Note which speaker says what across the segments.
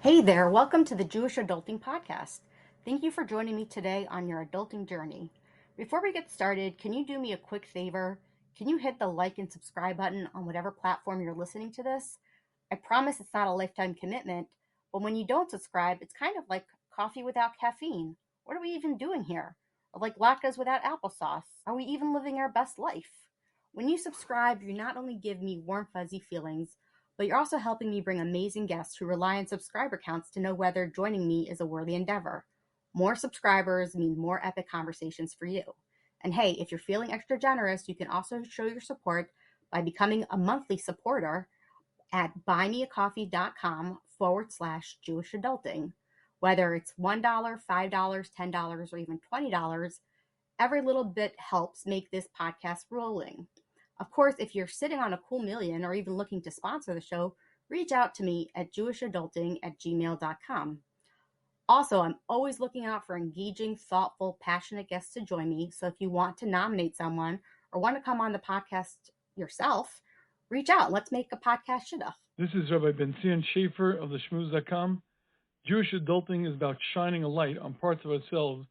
Speaker 1: Hey there, welcome to the Jewish Adulting Podcast. Thank you for joining me today on your adulting journey. Before we get started, can you do me a quick favor? Can you hit the like and subscribe button on whatever platform you're listening to this? I promise it's not a lifetime commitment, but when you don't subscribe, it's kind of like coffee without caffeine. What are we even doing here? Or like latkes without applesauce. Are we even living our best life? When you subscribe, you not only give me warm, fuzzy feelings, but you're also helping me bring amazing guests who rely on subscriber counts to know whether joining me is a worthy endeavor. More subscribers mean more epic conversations for you. And hey, if you're feeling extra generous, you can also show your support by becoming a monthly supporter at buymeacoffee.com/Jewish adulting. Whether it's $1, $5, $10, or even $20, every little bit helps make this podcast rolling. Of course, if you're sitting on a cool million or even looking to sponsor the show, reach out to me at jewishadulting@gmail.com. Also, I'm always looking out for engaging, thoughtful, passionate guests to join me. So if you want to nominate someone or want to come on the podcast yourself, reach out. Let's make a podcast shidduch.
Speaker 2: This is Rabbi Ben-Zion Schaefer of the Shmooze.com. Jewish adulting is about shining a light on parts of ourselves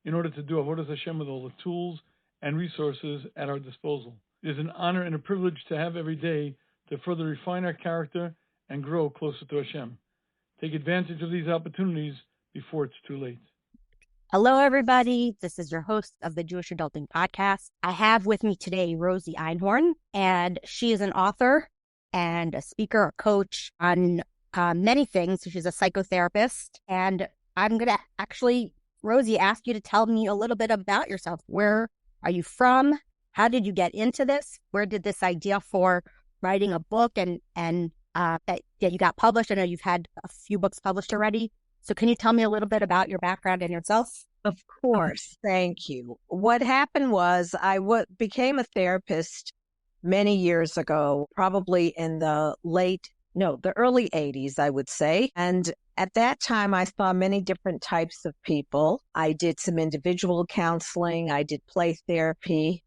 Speaker 2: in order to do Avodas Hashem with all the tools and resources at our disposal. It is an honor and a privilege to have every day to further refine our character and grow closer to Hashem. Take advantage of these opportunities before it's too late.
Speaker 1: Hello, everybody. This is your host of the Jewish Adulting Podcast. I have with me today Rosie Einhorn, and she is an author and a speaker, a coach on many things. She's a psychotherapist, and I'm going to actually, Rosie, ask you to tell me a little bit about yourself. Where are you from? How did you get into this? Where did this idea for writing a book and that you got published? I know you've had a few books published already. So can you tell me a little bit about your background and yourself?
Speaker 3: Of course. Thank you. What happened was I became a therapist many years ago, probably in the early 80s, I would say. And at that time, I saw many different types of people. I did some individual counseling. I did play therapy.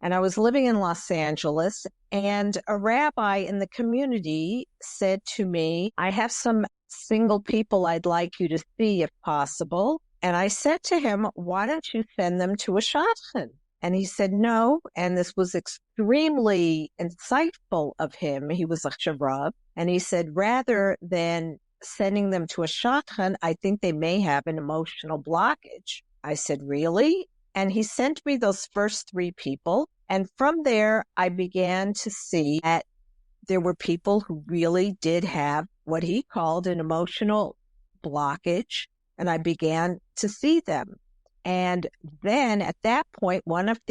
Speaker 3: And I was living in Los Angeles, and a rabbi in the community said to me, I have some single people I'd like you to see if possible. And I said to him, why don't you send them to a shadchan? And he said no. And this was extremely insightful of him. He was a shavrav. And he said, rather than sending them to a shadchan, I think they may have an emotional blockage. I said, really? And he sent me those first 3 people. And from there, I began to see that there were people who really did have what he called an emotional blockage. And I began to see them. And then at that point, one after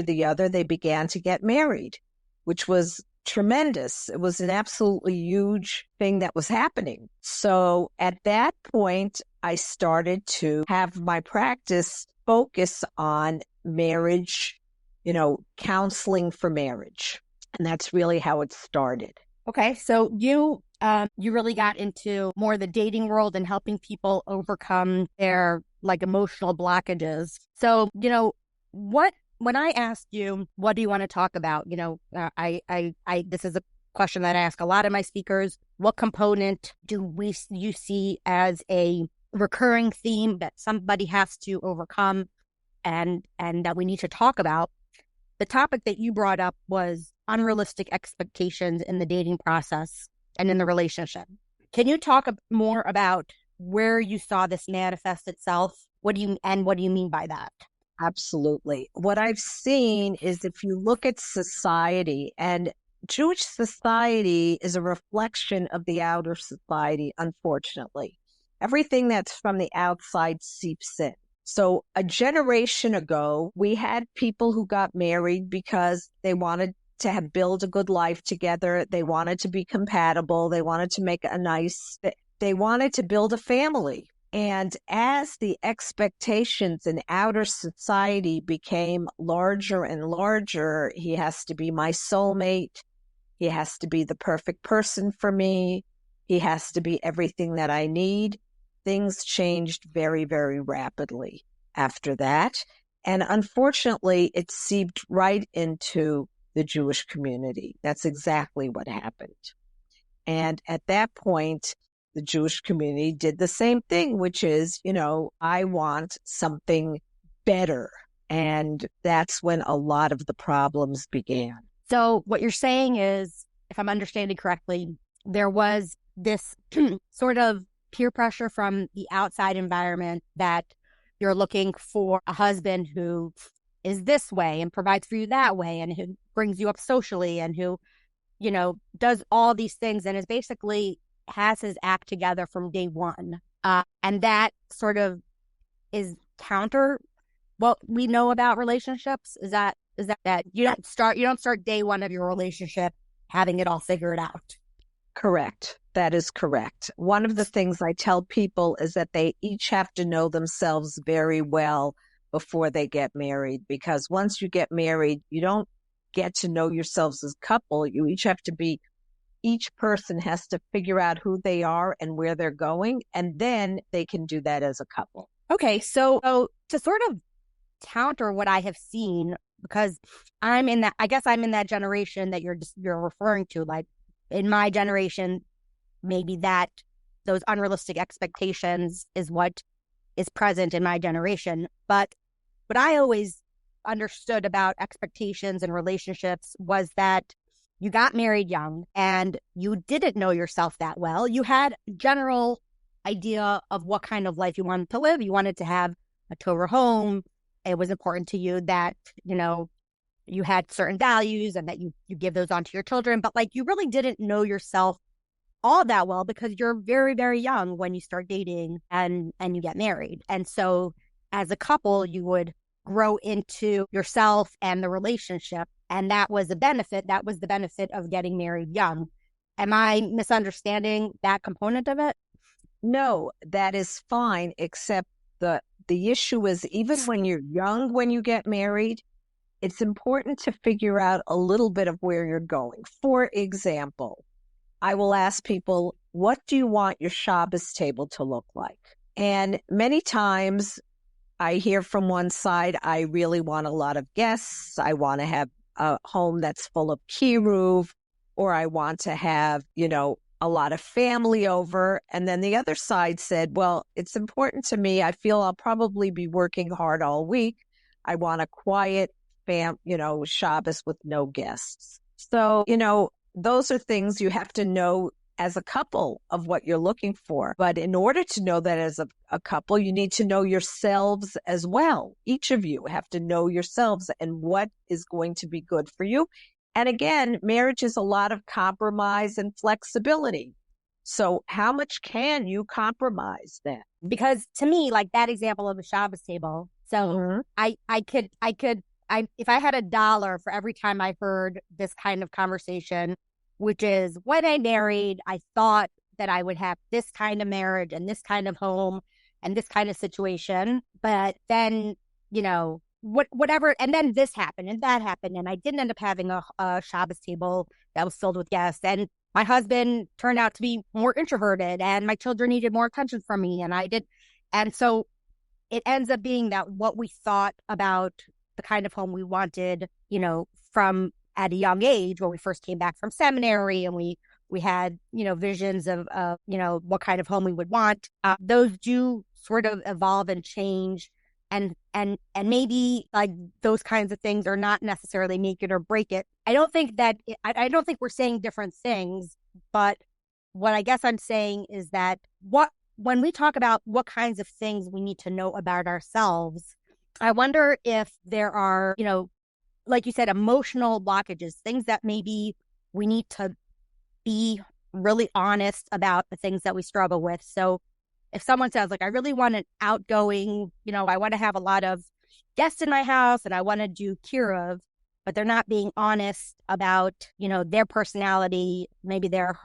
Speaker 3: the other, they began to get married, which was tremendous. It was an absolutely huge thing that was happening. So at that point, I started to have my practice focus on marriage, counseling for marriage. And that's really how it started.
Speaker 1: Okay, so you really got into more the dating world and helping people overcome their emotional blockages. So, when I asked you, what do you want to talk about? This is a question that I ask a lot of my speakers. What component do you see as a recurring theme that somebody has to overcome and that we need to talk about? The topic that you brought up was unrealistic expectations in the dating process and in the relationship. Can you talk more about where you saw this manifest itself? What do you mean by that?
Speaker 3: Absolutely. What I've seen is if you look at society, and Jewish society is a reflection of the outer society, unfortunately. Everything that's from the outside seeps in. So a generation ago, we had people who got married because they wanted to build a good life together. They wanted to be compatible. They wanted to make they wanted to build a family. And as the expectations in outer society became larger and larger, he has to be my soulmate. He has to be the perfect person for me. He has to be everything that I need. Things changed very, very rapidly after that. And unfortunately, it seeped right into the Jewish community. That's exactly what happened. And at that point, the Jewish community did the same thing, which is, I want something better. And that's when a lot of the problems began.
Speaker 1: So what you're saying is, if I'm understanding correctly, there was this sort of peer pressure from the outside environment that you're looking for a husband who is this way and provides for you that way and who brings you up socially and who, does all these things and is basically has his act together from day one. And that sort of is counter what we know about relationships. Is that you don't start day one of your relationship having it all figured out.
Speaker 3: Correct. That is correct. One of the things I tell people is that they each have to know themselves very well before they get married, because once you get married, you don't get to know yourselves as a couple. You each person has to figure out who they are and where they're going, and then they can do that as a couple.
Speaker 1: Okay, so to sort of counter what I have seen, because I'm in that generation that you're referring to. Like in my generation, maybe those unrealistic expectations is what is present in my generation. But what I always understood about expectations and relationships was that you got married young and you didn't know yourself that well. You had a general idea of what kind of life you wanted to live. You wanted to have a Torah home. It was important to you that, you had certain values and that you give those on to your children. But like you really didn't know yourself all that well because you're very, very young when you start dating and you get married. And so as a couple, you would grow into yourself and the relationship. And that was the benefit. That was the benefit of getting married young. Am I misunderstanding that component of it?
Speaker 3: No, that is fine, except the issue is even when you're young, when you get married, it's important to figure out a little bit of where you're going. For example, I will ask people, what do you want your Shabbos table to look like? And many times I hear from one side, I really want a lot of guests. I want to have a home that's full of kiruv, or I want to have, a lot of family over. And then the other side said, well, it's important to me. I feel I'll probably be working hard all week. I want a quiet Shabbos with no guests. So, those are things you have to know as a couple of what you're looking for. But in order to know that as a couple, you need to know yourselves as well. Each of you have to know yourselves and what is going to be good for you. And again, marriage is a lot of compromise and flexibility. So how much can you compromise then?
Speaker 1: Because to me, like that example of a Shabbos table, so I could, if I had $1 for every time I heard this kind of conversation, which is when I married, I thought that I would have this kind of marriage and this kind of home and this kind of situation. But then, whatever. And then this happened and that happened. And I didn't end up having a Shabbos table that was filled with guests. And my husband turned out to be more introverted and my children needed more attention from me. And I did. And so it ends up being that what we thought about the kind of home we wanted, from at a young age when we first came back from seminary and we had, visions of, what kind of home we would want. Those do sort of evolve and change. And maybe like those kinds of things are not necessarily make it or break it. I don't think we're saying different things, but what I guess I'm saying is that when we talk about what kinds of things we need to know about ourselves, I wonder if there are, like you said, emotional blockages, things that maybe we need to be really honest about the things that we struggle with. So if someone says, like, I really want an outgoing, I want to have a lot of guests in my house and I want to do kiruv, but they're not being honest about, their personality, maybe their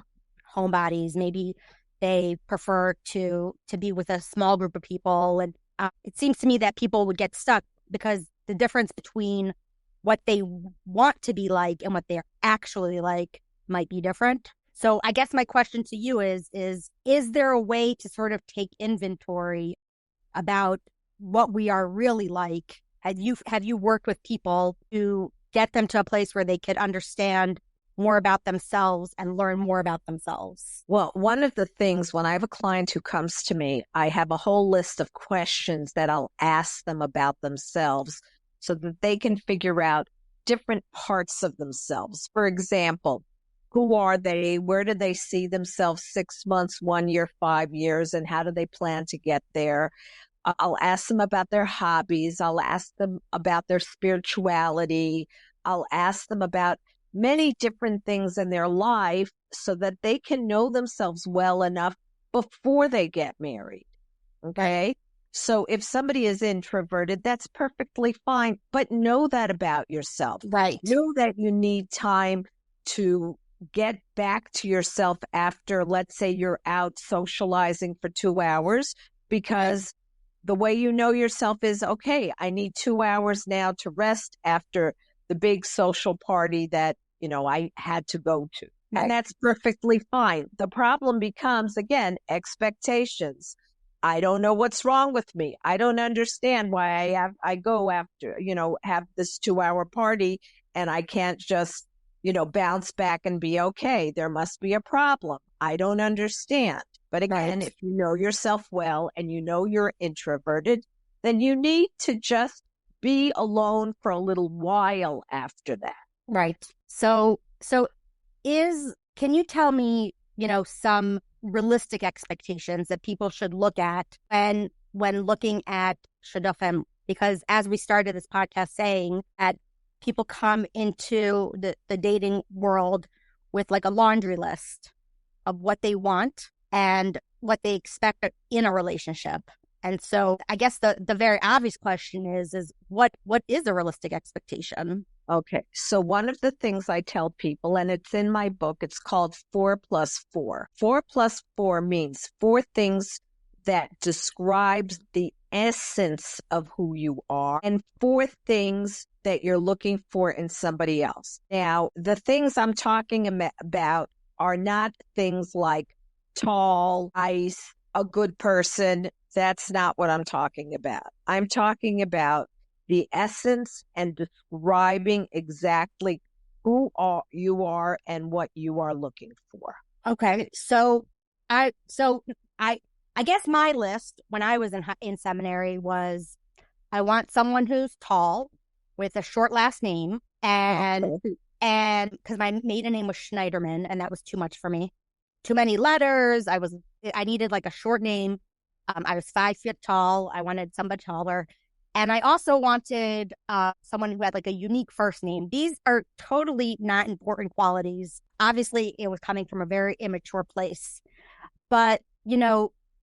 Speaker 1: homebodies, maybe they prefer to be with a small group of people. And it seems to me that people would get stuck because the difference between what they want to be like and what they're actually like might be different. So I guess my question to you is there a way to sort of take inventory about what we are really like? Have you worked with people to get them to a place where they could understand more about themselves and learn more about themselves?
Speaker 3: Well, one of the things when I have a client who comes to me, I have a whole list of questions that I'll ask them about themselves so that they can figure out different parts of themselves. For example, who are they? Where do they see themselves 6 months, 1 year, 5 years, and how do they plan to get there? I'll ask them about their hobbies. I'll ask them about their spirituality. I'll ask them about many different things in their life so that they can know themselves well enough before they get married. Okay. So if somebody is introverted, that's perfectly fine, but know that about yourself.
Speaker 1: Right.
Speaker 3: Know that you need time to get back to yourself after, let's say you're out socializing for 2 hours, because the way you know yourself is, okay, I need 2 hours now to rest after the big social party that, I had to go to.
Speaker 1: Right.
Speaker 3: And that's perfectly fine. The problem becomes, again, expectations. I don't know what's wrong with me. I don't understand why I go after, have this 2-hour party and I can't just, bounce back and be okay. There must be a problem. I don't understand. But again,
Speaker 1: Right.
Speaker 3: if you know yourself well and you know you're introverted, then you need to just be alone for a little while after that.
Speaker 1: Right. So can you tell me, some realistic expectations that people should look at when looking at shidduchim? Because as we started this podcast saying, that people come into the dating world with like a laundry list of what they want and what they expect in a relationship. And so I guess the very obvious question is what is a realistic expectation?
Speaker 3: Okay. So one of the things I tell people, and it's in my book, it's called 4+4. 4+4 means 4 things that describes the essence of who you are and 4 things that you're looking for in somebody else. Now, the things I'm talking about are not things like tall, nice, a good person. That's not what I'm talking about. I'm talking about the essence and describing exactly who you are and what you are looking for.
Speaker 1: Okay. So I guess my list when I was in seminary was, I want someone who's tall with a short last name, and because my maiden name was Schneiderman, and that was too much for me. Too many letters. I needed like a short name. I was 5 feet tall. I wanted somebody taller. And I also wanted someone who had like a unique first name. These are totally not important qualities. Obviously, it was coming from a very immature place. But,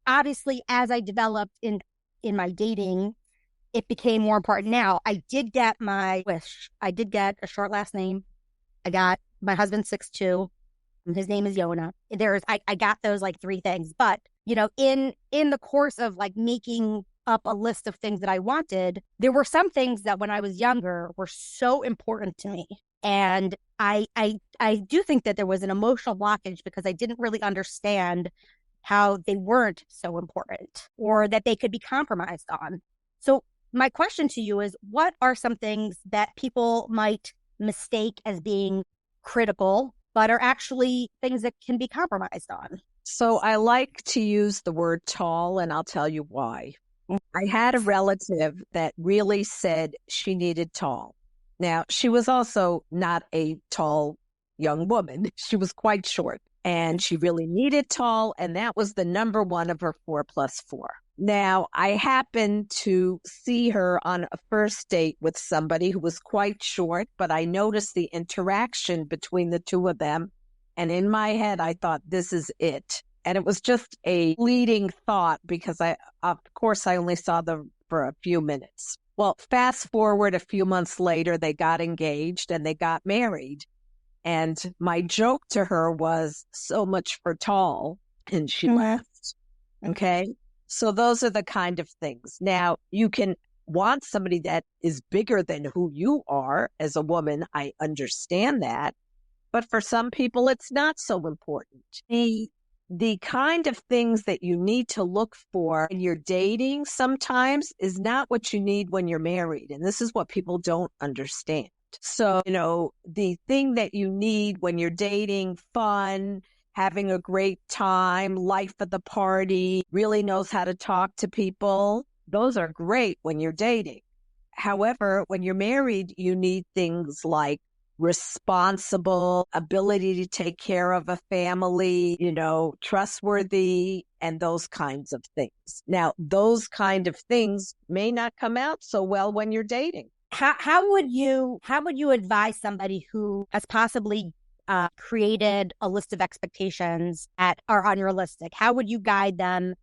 Speaker 1: obviously, as I developed in my dating, it became more important. Now, I did get my wish. I did get a short last name. I got my husband 6'2". His name is Yona. I got those like 3 things. But, in the course of like making up a list of things that I wanted, there were some things that when I was younger were so important to me. And I do think that there was an emotional blockage because I didn't really understand how they weren't so important or that they could be compromised on. So my question to you is, what are some things that people might mistake as being critical, but are actually things that can be compromised on?
Speaker 3: So I like to use the word tall, and I'll tell you why. I had a relative that really said she needed tall. Now, she was also not a tall young woman. She was quite short, and she really needed tall, and that was the number 1 of her 4+4. Now, I happened to see her on a first date with somebody who was quite short, but I noticed the interaction between the 2 of them, and in my head, I thought, this is it. And it was just a fleeting thought because of course, I only saw them for a few minutes. Well, fast forward a few months later, they got engaged and they got married. And my joke to her was, so much for tall. And she laughed. Okay. So those are the kind of things. Now, you can want somebody that is bigger than who you are as a woman. I understand that. But for some people, it's not so important. The kind of things that you need to look for when you're dating sometimes is not what you need when you're married. And this is what people don't understand. So, the thing that you need when you're dating, fun, having a great time, life of the party, really knows how to talk to people, those are great when you're dating. However, when you're married, you need things like responsible, ability to take care of a family, trustworthy, and those kinds of things. Now, those kind of things may not come out so well when you're dating.
Speaker 1: How would you advise somebody who has possibly created a list of expectations that are unrealistic? How would you guide them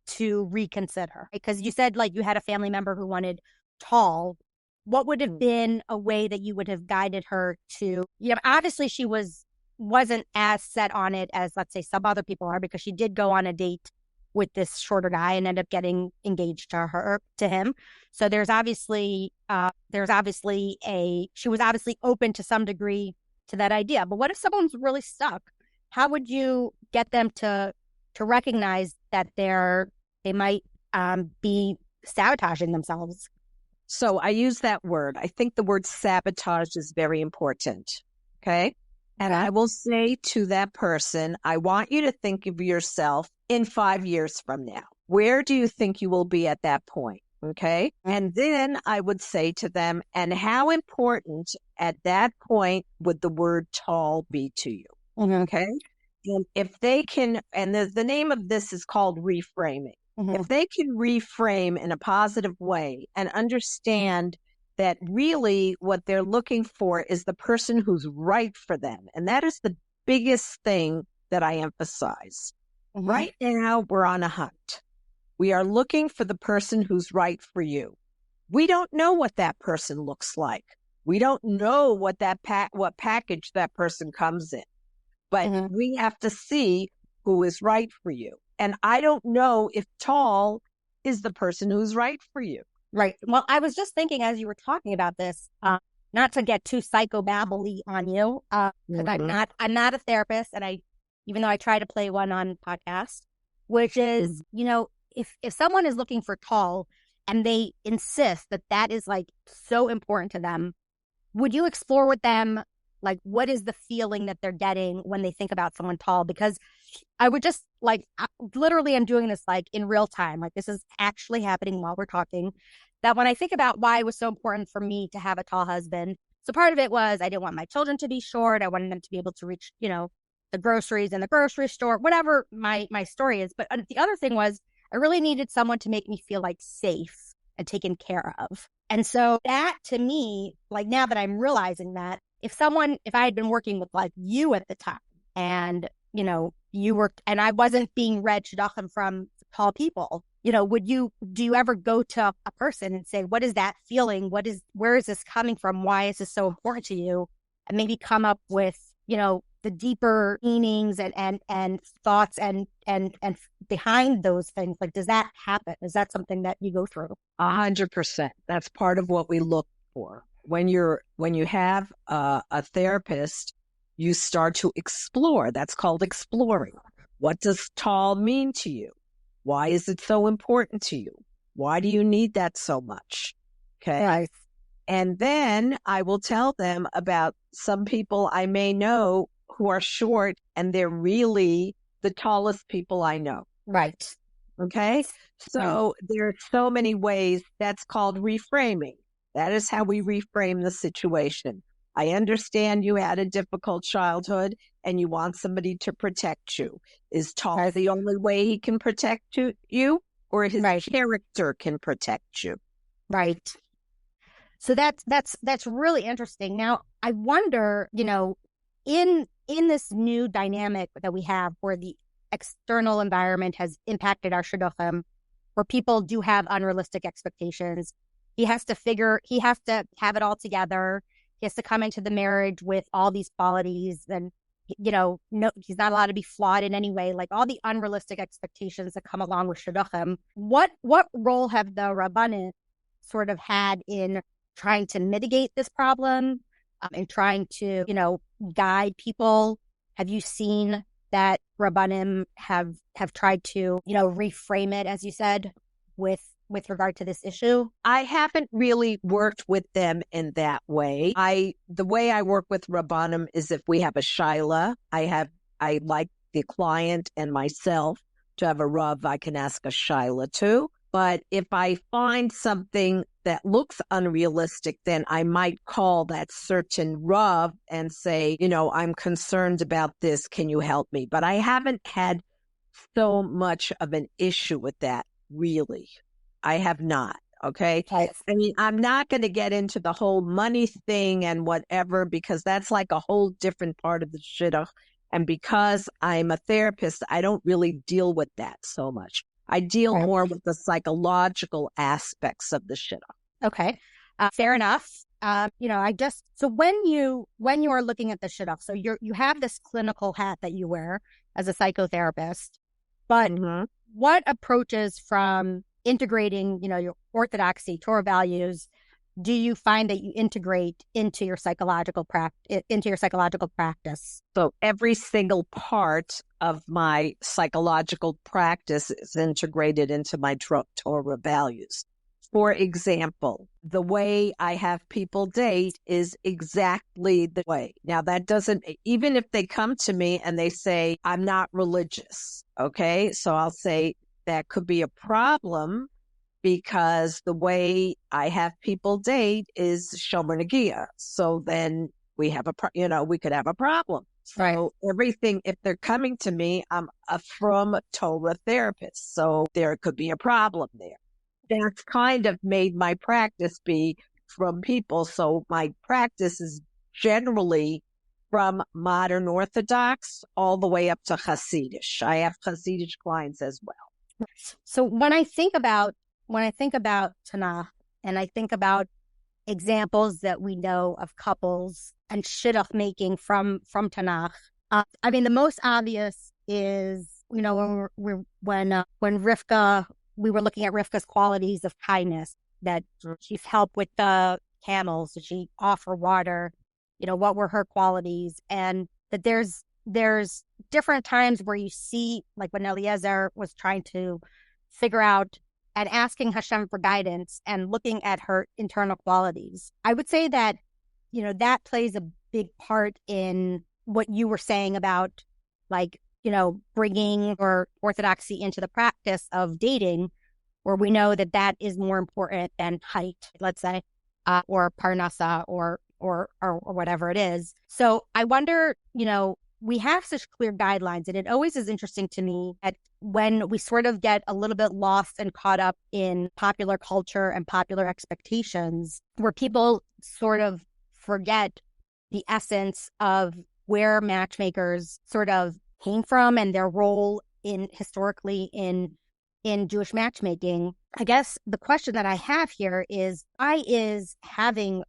Speaker 1: to reconsider? Because you said you had a family member who wanted tall. What would have been a way that you would have guided her to, obviously she wasn't as set on it as, let's say, some other people are, because she did go on a date with this shorter guy and ended up getting engaged to him. So she was obviously open to some degree to that idea. But what if someone's really stuck? How would you get them to recognize that they might be sabotaging themselves?
Speaker 3: So I use that word. I think the word sabotage is very important. Okay. And I will say to that person, I want you to think of yourself in 5 years from now. Where do you think you will be at that point? Okay. And then I would say to them, and how important at that point would the word tall be to you?
Speaker 1: Mm-hmm.
Speaker 3: Okay. And if they can, and the name of this is called reframing.
Speaker 1: Mm-hmm.
Speaker 3: If they can reframe in a positive way and understand that really what they're looking for is the person who's right for them. And that is the biggest thing that I emphasize.
Speaker 1: Mm-hmm.
Speaker 3: Right now, we're on a hunt. We are looking for the person who's right for you. We don't know what that person looks like. We don't know what what package that person comes in. But
Speaker 1: Mm-hmm.
Speaker 3: we have to see who is right for you. And I don't know if tall is the person who's right for you.
Speaker 1: Right. Well, I was just thinking as you were talking about this, not to get too psychobabbly on you, because I'm not a therapist, and even though I try to play one on podcast, which is, if someone is looking for tall and they insist that is so important to them, would you explore with them what is the feeling that they're getting when they think about someone tall? Because I would just literally, I'm doing this in real time. This is actually happening while we're talking. That when I think about why it was so important for me to have a tall husband, so part of it was I didn't want my children to be short. I wanted them to be able to reach, the groceries in the grocery store, whatever my story is. But the other thing was I really needed someone to make me feel safe and taken care of. And so that to me, now that I'm realizing that, if I had been working with you at the time and, you were, and I wasn't being read shidduchim from tall people, do you ever go to a person and say, what is that feeling? Where is this coming from? Why is this so important to you? And maybe come up with, the deeper meanings and thoughts and behind those things. Does that happen? Is that something that you go through?
Speaker 3: 100%. That's part of what we look for. When you have a therapist, you start to explore. That's called exploring. What does tall mean to you? Why is it so important to you? Why do you need that so much? Okay.
Speaker 1: Right.
Speaker 3: And then I will tell them about some people I may know who are short, and they're really the tallest people I know.
Speaker 1: Right.
Speaker 3: Okay. So there are so many ways. That's called reframing. That is how we reframe the situation. I understand you had a difficult childhood and you want somebody to protect you. Is tall the only way he can protect you, or his character can protect you?
Speaker 1: Right. So that's really interesting. Now, I wonder, in this new dynamic that we have where the external environment has impacted our shidduchim, where people do have unrealistic expectations, he has to have it all together. He has to come into the marriage with all these qualities, and no, he's not allowed to be flawed in any way. All the unrealistic expectations that come along with shidduchim. What role have the rabbanim sort of had in trying to mitigate this problem, and trying to guide people? Have you seen that rabbanim have tried to reframe it, as you said, with with regard to this issue?
Speaker 3: I haven't really worked with them in that way. The way I work with Rabbanim is if we have a shaila, I like the client and myself to have a Rav I can ask a shaila to. But if I find something that looks unrealistic, then I might call that certain Rav and say, I'm concerned about this. Can you help me? But I haven't had so much of an issue with that, really. I have not. Okay. I mean, I'm not going to get into the whole money thing and whatever, because that's like a whole different part of the shidduch. And because I'm a therapist, I don't really deal with that so much. I deal more with the psychological aspects of the shidduch.
Speaker 1: Okay. Fair enough. So when you are looking at the shidduch, so you have this clinical hat that you wear as a psychotherapist, but what approaches from integrating, your orthodoxy, Torah values, do you find that you integrate into your psychological practice?
Speaker 3: So every single part of my psychological practice is integrated into my Torah values. For example, the way I have people date is exactly the way. Now, that doesn't, even if they come to me and they say, I'm not religious, okay? So I'll say that could be a problem, because the way I have people date is shomer negia. So then we have we could have a problem. So everything, if they're coming to me, I'm a from Torah therapist. So there could be a problem there. That's kind of made my practice be from people. So my practice is generally from modern Orthodox all the way up to Hasidish. I have Hasidish clients as well.
Speaker 1: So when I think about Tanakh, and I think about examples that we know of couples and shidduch making from Tanakh, I mean, the most obvious is, when Rivka, we were looking at Rivka's qualities of kindness, that she's helped with the camels, that she offer water, what were her qualities, and that there's different times where you see, like when Eliezer was trying to figure out and asking Hashem for guidance and looking at her internal qualities. I would say that, that plays a big part in what you were saying about, like, bringing or orthodoxy into the practice of dating, where we know that is more important than height, let's say, or parnasa or whatever it is. So I wonder, we have such clear guidelines, and it always is interesting to me that when we sort of get a little bit lost and caught up in popular culture and popular expectations, where people sort of forget the essence of where matchmakers sort of came from and their role historically in Jewish matchmaking. I guess the question that I have here is, why is having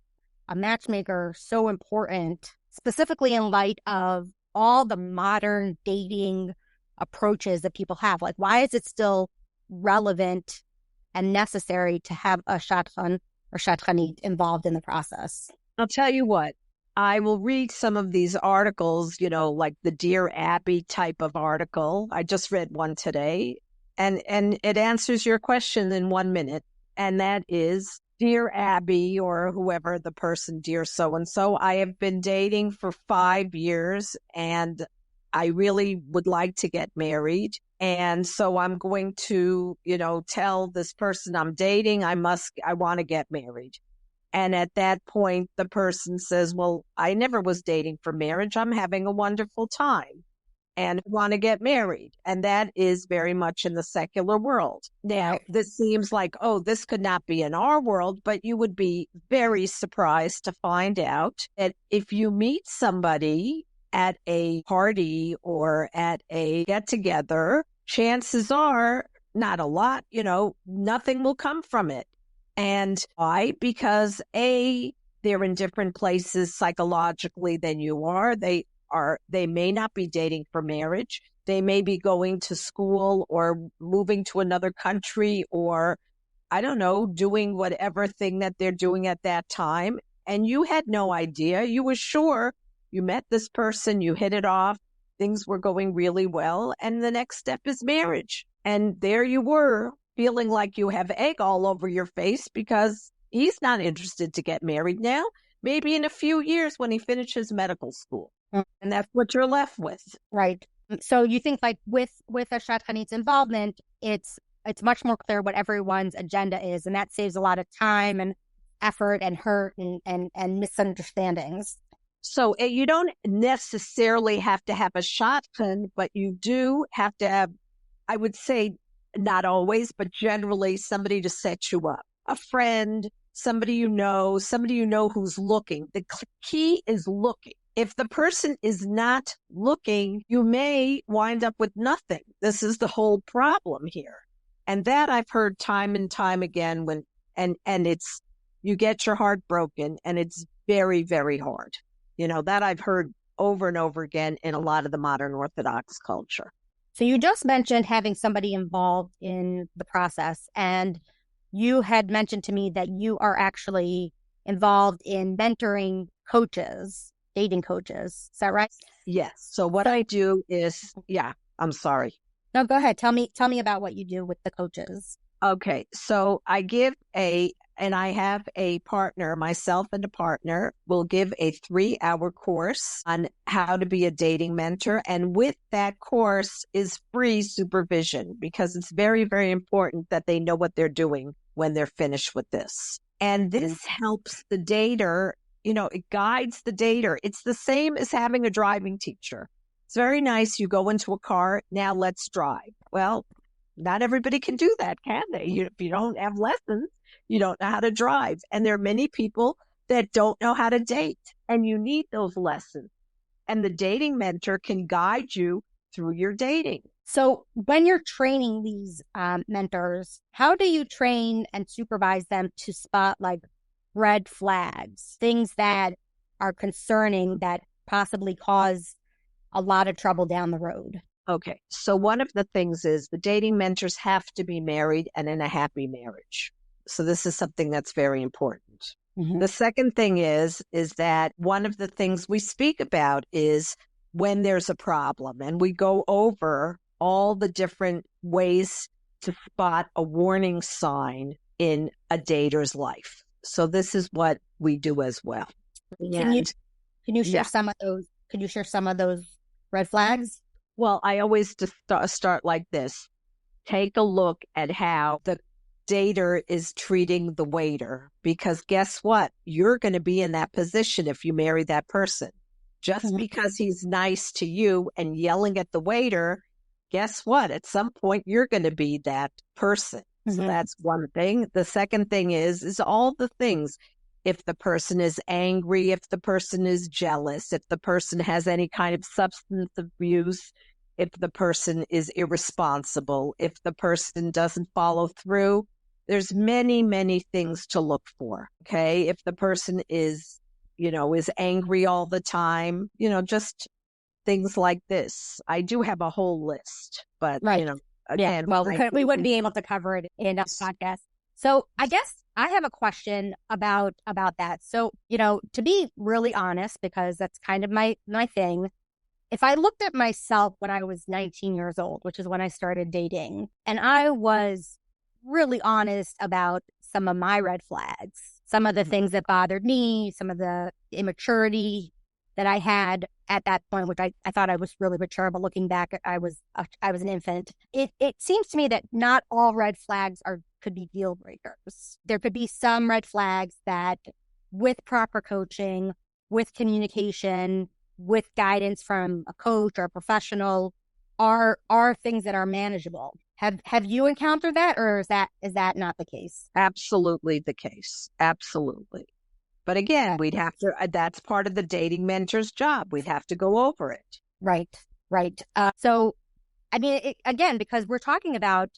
Speaker 1: a matchmaker so important, specifically in light of all the modern dating approaches that people have? Like, why is it still relevant and necessary to have a shadchan or shadchanit involved in the process?
Speaker 3: I'll tell you what, I will read some of these articles, like the Dear Abby type of article. I just read one today, and it answers your question in 1 minute. And that is, Dear Abby, or whoever the person, dear so-and-so, I have been dating for 5 years and I really would like to get married. And so I'm going to, tell this person I'm dating, I want to get married. And at that point, the person says, well, I never was dating for marriage. I'm having a wonderful time and want to get married. And that is very much in the secular world. Now, this seems like, this could not be in our world, but you would be very surprised to find out that if you meet somebody at a party or at a get-together, chances are, not a lot, nothing will come from it. And why? Because they're in different places psychologically than you are. They may not be dating for marriage. They may be going to school or moving to another country, or I don't know, doing whatever thing that they're doing at that time. And you had no idea. You were sure you met this person, you hit it off, things were going really well. And the next step is marriage. And there you were feeling like you have egg all over your face because he's not interested to get married now. Maybe in a few years when he finishes medical school. And that's what you're left with.
Speaker 1: Right. So you think like with a shadchanit's involvement, it's much more clear what everyone's agenda is, and that saves a lot of time and effort and hurt and misunderstandings.
Speaker 3: So you don't necessarily have to have a shotgun, but you do have to have, I would say, not always, but generally somebody to set you up. A friend, somebody you know who's looking. The key is looking. If the person is not looking, you may wind up with nothing. This is the whole problem here. And that I've heard time and time again and it's, you get your heart broken and it's very, very hard. That I've heard over and over again in a lot of the modern Orthodox culture.
Speaker 1: So you just mentioned having somebody involved in the process, and you had mentioned to me that you are actually involved in mentoring coaches, dating coaches. Is that right?
Speaker 3: Yes. So what I do is, I'm sorry.
Speaker 1: No, go ahead. Tell me about what you do with the coaches.
Speaker 3: Okay. So I I have a partner, myself and a partner will give a 3-hour course on how to be a dating mentor. And with that course is free supervision, because it's very, very important that they know what they're doing when they're finished with this. And this helps the dater, it guides the dater. It's the same as having a driving teacher. It's very nice. You go into a car, now let's drive. Well, not everybody can do that, can they? If you don't have lessons, you don't know how to drive. And there are many people that don't know how to date, and you need those lessons. And the dating mentor can guide you through your dating.
Speaker 1: So when you're training these mentors, how do you train and supervise them to spot like red flags, things that are concerning that possibly cause a lot of trouble down the road?
Speaker 3: Okay. So one of the things is the dating mentors have to be married and in a happy marriage. So this is something that's very important. Mm-hmm. The second thing is that one of the things we speak about is when there's a problem, and we go over all the different ways to spot a warning sign in a dater's life. So this is what we do as well.
Speaker 1: Can you share some of those? Can you share some of those red flags?
Speaker 3: Well, I always just start like this. Take a look at how the dater is treating the waiter, because guess what? You're going to be in that position if you marry that person. Just because he's nice to you and yelling at the waiter, guess what? At some point, you're going to be that person. So that's one thing. The second thing is all the things. If the person is angry, if the person is jealous, if the person has any kind of substance abuse, if the person is irresponsible, if the person doesn't follow through, there's many, many things to look for. Okay. If the person is angry all the time, just things like this. I do have a whole list, but again,
Speaker 1: we wouldn't be able to cover it in a podcast. So I guess I have a question about that. So, to be really honest, because that's kind of my thing, if I looked at myself when I was 19 years old, which is when I started dating, and I was really honest about some of my red flags, some of the things that bothered me, some of the immaturity that I had at that point, which I thought I was really mature, but looking back, I was an infant. It seems to me that not all red flags could be deal breakers. There could be some red flags that, with proper coaching, with communication, with guidance from a coach or a professional, are things that are manageable. Have you encountered that, or is that not the case?
Speaker 3: Absolutely the case. Absolutely. But again, we'd have to, that's part of the dating mentor's job. We'd have to go over it.
Speaker 1: Right. So, I mean, again, because we're talking about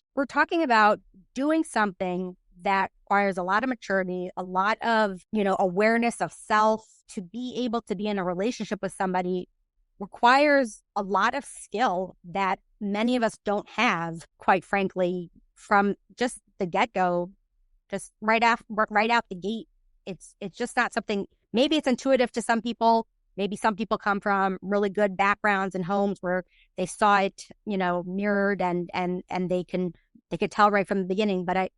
Speaker 1: doing something that requires a lot of maturity, a lot of, awareness of self. To be able to be in a relationship with somebody requires a lot of skill that many of us don't have, quite frankly, from just the get-go, just right out the gate. It's just not something. Maybe it's intuitive to some people. Maybe some people come from really good backgrounds and homes where they saw it, mirrored, and they can they could tell right from the beginning. But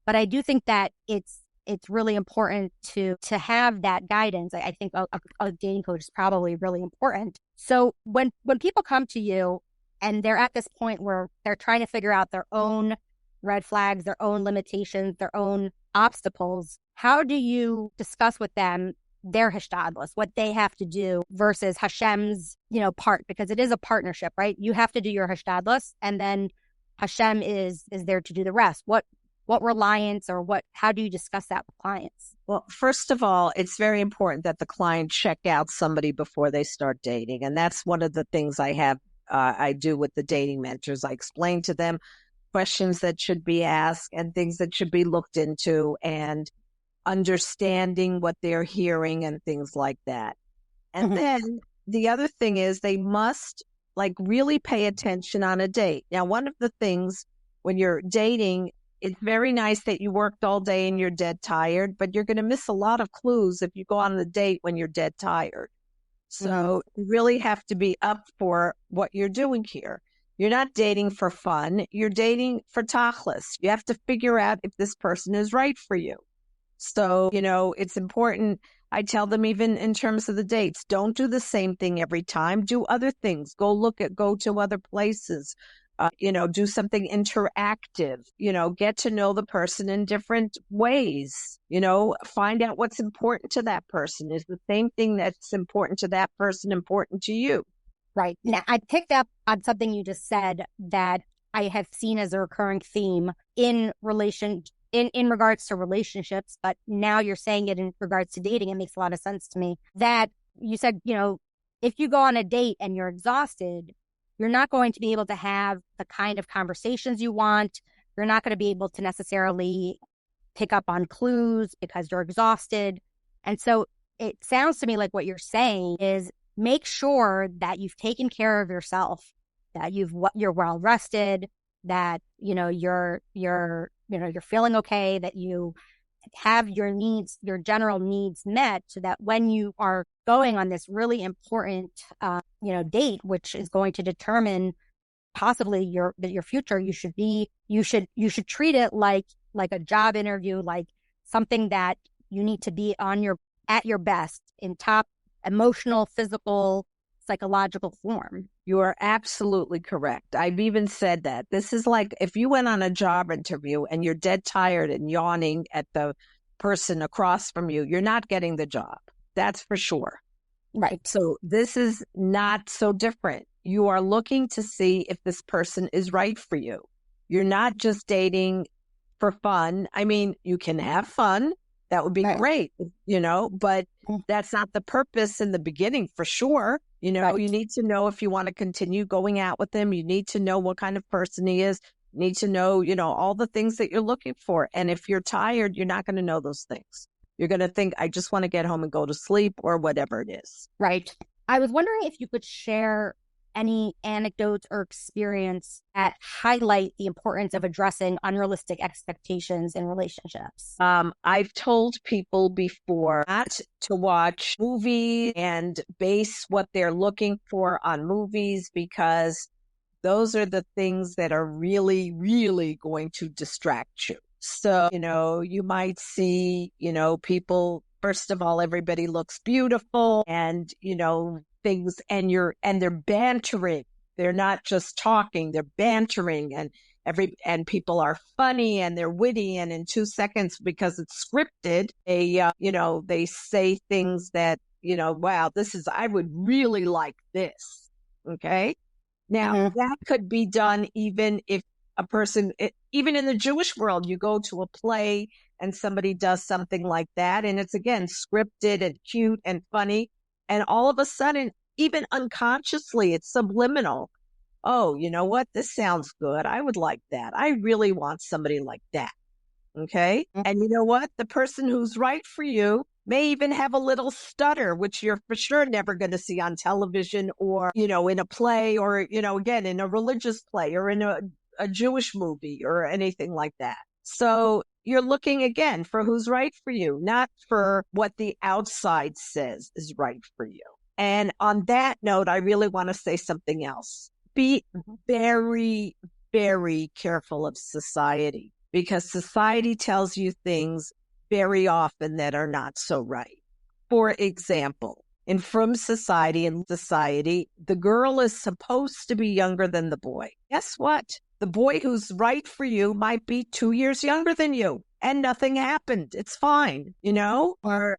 Speaker 1: I do think that it's really important to have that guidance. I think a dating coach is probably really important. So when people come to you and they're at this point where they're trying to figure out their own red flags, their own limitations, their own obstacles, how do you discuss with them their hishtadlus, what they have to do versus Hashem's, part? Because it is a partnership, right? You have to do your hishtadlus, and then Hashem is there to do the rest. What reliance or how do you discuss that with clients?
Speaker 3: Well, first of all, it's very important that the client check out somebody before they start dating. And that's one of the things I do with the dating mentors. I explain to them questions that should be asked and things that should be looked into and understanding what they're hearing and things like that. And then the other thing is they must really pay attention on a date. Now, one of the things when you're dating, it's very nice that you worked all day and you're dead tired, but you're going to miss a lot of clues if you go on a date when you're dead tired. So you really have to be up for what you're doing here. You're not dating for fun. You're dating for tachlis. You have to figure out if this person is right for you. So, it's important. I tell them even in terms of the dates, don't do the same thing every time. Do other things. Go to other places. Do something interactive, get to know the person in different ways, find out what's important to that person. Is the same thing that's important to that person important to you?
Speaker 1: Right. Now, I picked up on something you just said that I have seen as a recurring theme in regards to relationships, but now you're saying it in regards to dating. It makes a lot of sense to me that you said, if you go on a date and you're exhausted, you're not going to be able to have the kind of conversations you want. You're not going to be able to necessarily pick up on clues because you're exhausted. And so it sounds to me like what you're saying is make sure that you've taken care of yourself, that you're well rested, that you're feeling okay, that you have your general needs met, so that when you are going on this really important, date, which is going to determine possibly your future, you should treat it like a job interview, like something that you need to be at your best in top emotional, physical, psychological form.
Speaker 3: You are absolutely correct. I've even said that. This is like if you went on a job interview and you're dead tired and yawning at the person across from you, you're not getting the job. That's for sure.
Speaker 1: Right.
Speaker 3: So this is not so different. You are looking to see if this person is right for you. You're not just dating for fun. I mean, you can have fun. That would be great, but that's not the purpose in the beginning for sure. You need to know if you want to continue going out with him. You need to know what kind of person he is. You need to know, all the things that you're looking for. And if you're tired, you're not going to know those things. You're going to think, I just want to get home and go to sleep or whatever it is.
Speaker 1: Right. I was wondering if you could share any anecdotes or experience that highlight the importance of addressing unrealistic expectations in relationships.
Speaker 3: I've told people before not to watch movies and base what they're looking for on movies, because those are the things that are really, really going to distract you. So, you might see, people, first of all, everybody looks beautiful and, things, and they're bantering. They're not just talking, they're bantering, and people are funny and they're witty, and in 2 seconds, because it's scripted, they say things that, wow, I would really like this. Okay. Now that could be done even if a person, even in the Jewish world, you go to a play and somebody does something like that, and it's again scripted and cute and funny. And all of a sudden, even unconsciously, it's subliminal. Oh, you know what? This sounds good. I would like that. I really want somebody like that. Okay. And you know what? The person who's right for you may even have a little stutter, which you're for sure never going to see on television or, in a play or, again, in a religious play or in a Jewish movie or anything like that. So you're looking again for who's right for you, not for what the outside says is right for you. And on that note, I really want to say something else. Be very, very careful of society, because society tells you things very often that are not so right. For example, from society, the girl is supposed to be younger than the boy. Guess what? The boy who's right for you might be 2 years younger than you, and nothing happened. It's fine, Or,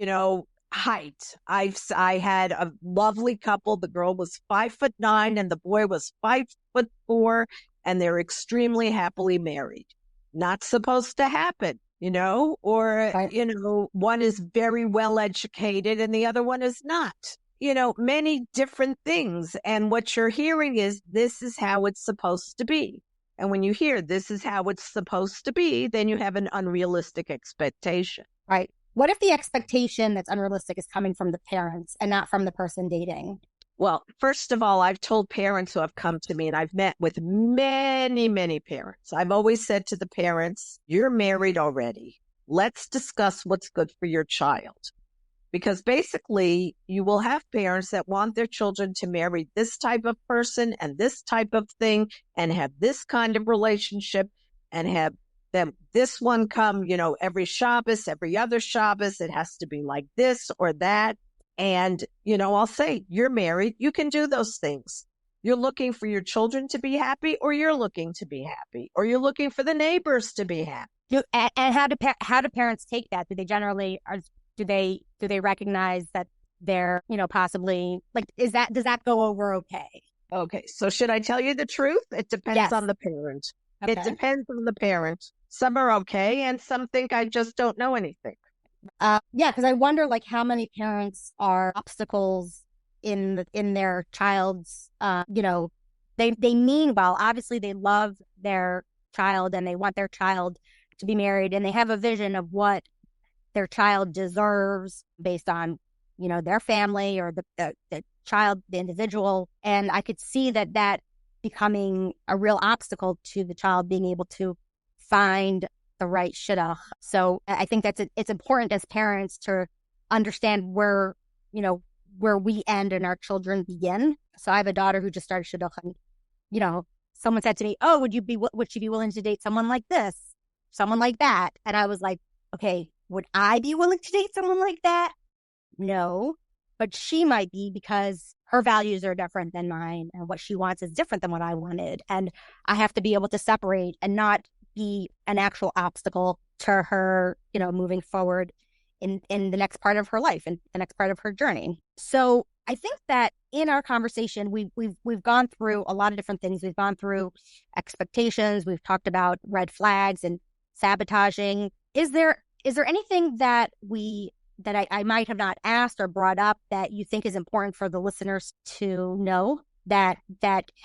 Speaker 3: height. I had a lovely couple. The girl was 5'9" and the boy was 5'4", and they're extremely happily married. Not supposed to happen, or,
Speaker 1: Right.
Speaker 3: one is very well educated and the other one is not, many different things. And what you're hearing is, this is how it's supposed to be. And when you hear this is how it's supposed to be, then you have an unrealistic expectation.
Speaker 1: Right. What if the expectation that's unrealistic is coming from the parents and not from the person dating?
Speaker 3: Well, first of all, I've told parents who have come to me, and I've met with many, many parents. I've always said to the parents, you're married already. Let's discuss what's good for your child. Because basically, you will have parents that want their children to marry this type of person and this type of thing and have this kind of relationship and have them, this one come, every Shabbos, every other Shabbos. It has to be like this or that. And, I'll say, you're married. You can do those things. You're looking for your children to be happy, or you're looking to be happy, or you're looking for the neighbors to be happy.
Speaker 1: And how do parents take that? Do they generally, do they recognize that they're, possibly like, does that go over okay?
Speaker 3: Okay. So should I tell you the truth? It depends
Speaker 1: Yes.
Speaker 3: on the parent.
Speaker 1: Okay.
Speaker 3: It depends on the parent. Some are okay, and some think I just don't know anything.
Speaker 1: Yeah, because I wonder, like, how many parents are obstacles in their child's, they mean well. Obviously, they love their child and they want their child to be married, and they have a vision of what their child deserves based on, their family or the child, the individual. And I could see that becoming a real obstacle to the child being able to find the right shidduch. So I think it's important as parents to understand where we end and our children begin. So I have a daughter who just started shidduch, and someone said to me, "Oh, would she be willing to date someone like this, someone like that?" And I was like, "Okay, would I be willing to date someone like that? No, but she might be, because her values are different than mine, and what she wants is different than what I wanted, and I have to be able to separate and not be an actual obstacle to her, moving forward in the next part of her life and the next part of her journey." So I think that in our conversation, we've gone through a lot of different things. We've gone through expectations. We've talked about red flags and sabotaging. Is there anything that I might have not asked or brought up that you think is important for the listeners to know, that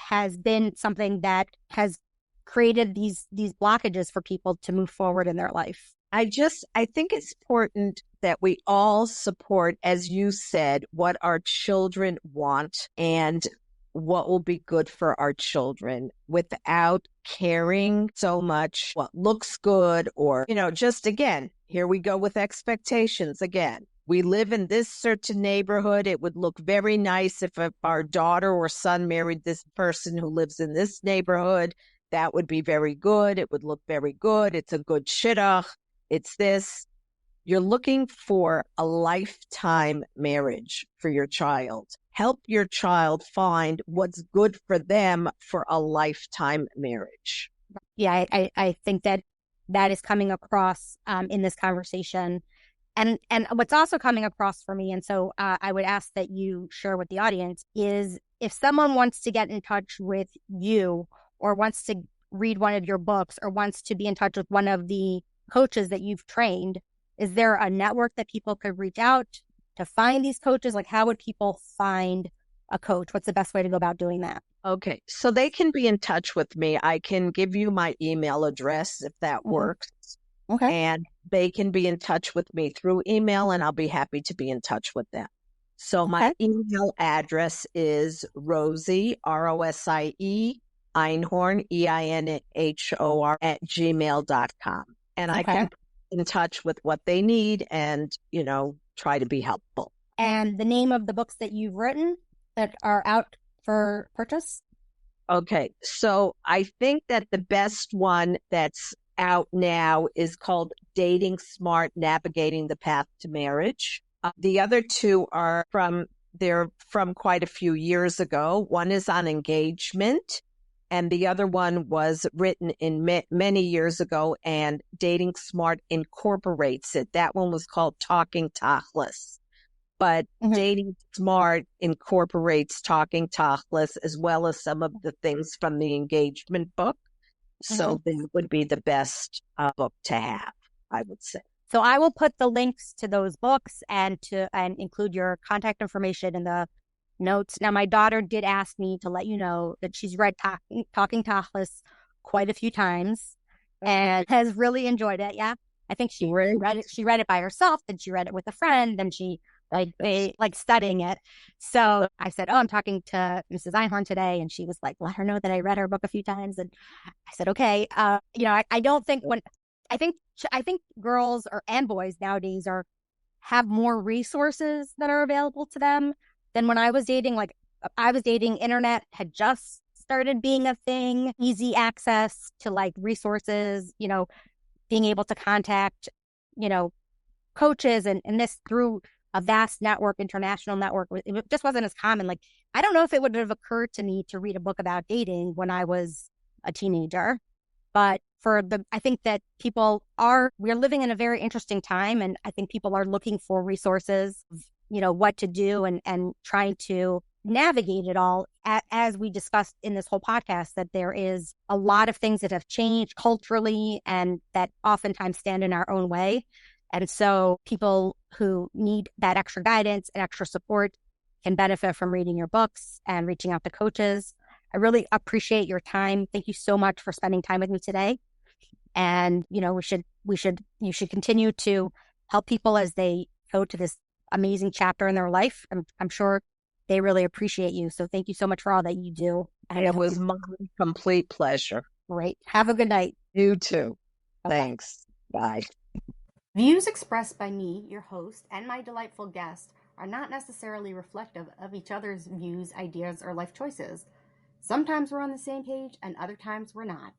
Speaker 1: has been something that has created these blockages for people to move forward in their life?
Speaker 3: I think it's important that we all support, as you said, what our children want and what will be good for our children, without caring so much what looks good, or, just, again, here we go with expectations again. We live in this certain neighborhood. It would look very nice if our daughter or son married this person who lives in this neighborhood. That would be very good. It would look very good. It's a good shidduch. It's this. You're looking for a lifetime marriage for your child. Help your child find what's good for them for a lifetime marriage.
Speaker 1: Yeah, I think that is coming across in this conversation. And what's also coming across for me, and so I would ask that you share with the audience, is if someone wants to get in touch with you, or wants to read one of your books, or wants to be in touch with one of the coaches that you've trained, is there a network that people could reach out to find these coaches? Like, how would people find a coach? What's the best way to go about doing that?
Speaker 3: Okay, so they can be in touch with me. I can give you my email address if that works.
Speaker 1: Okay.
Speaker 3: And they can be in touch with me through email, and I'll be happy to be in touch with them. So my email address is Rosie, Rosie, Einhorn, Einhor @gmail.com. And I can put in touch with what they need and, try to be helpful.
Speaker 1: And the name of the books that you've written that are out for purchase?
Speaker 3: Okay, so I think that the best one that's out now is called Dating Smart, Navigating the Path to Marriage. The other two they're from quite a few years ago. One is on engagement, and the other one was written in many years ago, and Dating Smart incorporates it. That one was called Talking Tachlis. But Dating Smart incorporates Talking Tachlis as well as some of the things from the engagement book. So that would be the best book to have, I would say.
Speaker 1: So I will put the links to those books and include your contact information in the notes. Now, my daughter did ask me to let you know that she's read Talking Tachlis quite a few times and has really enjoyed it. Yeah, I think she read it. She read it by herself, then she read it with a friend, then she like studying it. So I said, "Oh, I'm talking to Mrs. Einhorn today," and she was like, "Let her know that I read her book a few times." And I said, "Okay." I don't think I think girls and boys nowadays have more resources that are available to them than when I was dating. Like I was dating, internet had just started being a thing, easy access to like resources, being able to contact, coaches and this through a vast network, international network. It just wasn't as common. Like, I don't know if it would have occurred to me to read a book about dating when I was a teenager, but I think that we're living in a very interesting time. And I think people are looking for resources, what to do and trying to navigate it all. As we discussed in this whole podcast, that there is a lot of things that have changed culturally and that oftentimes stand in our own way. And so people who need that extra guidance and extra support can benefit from reading your books and reaching out to coaches. I really appreciate your time. Thank you so much for spending time with me today. And, you should continue to help people as they go to this amazing chapter in their life. I'm sure they really appreciate you. So thank you so much for all that you do.
Speaker 3: And it was my complete pleasure.
Speaker 1: Great. Have a good night.
Speaker 3: You too. Thanks. Bye.
Speaker 1: Views expressed by me, your host, and my delightful guest are not necessarily reflective of each other's views, ideas, or life choices. Sometimes we're on the same page, and other times we're not.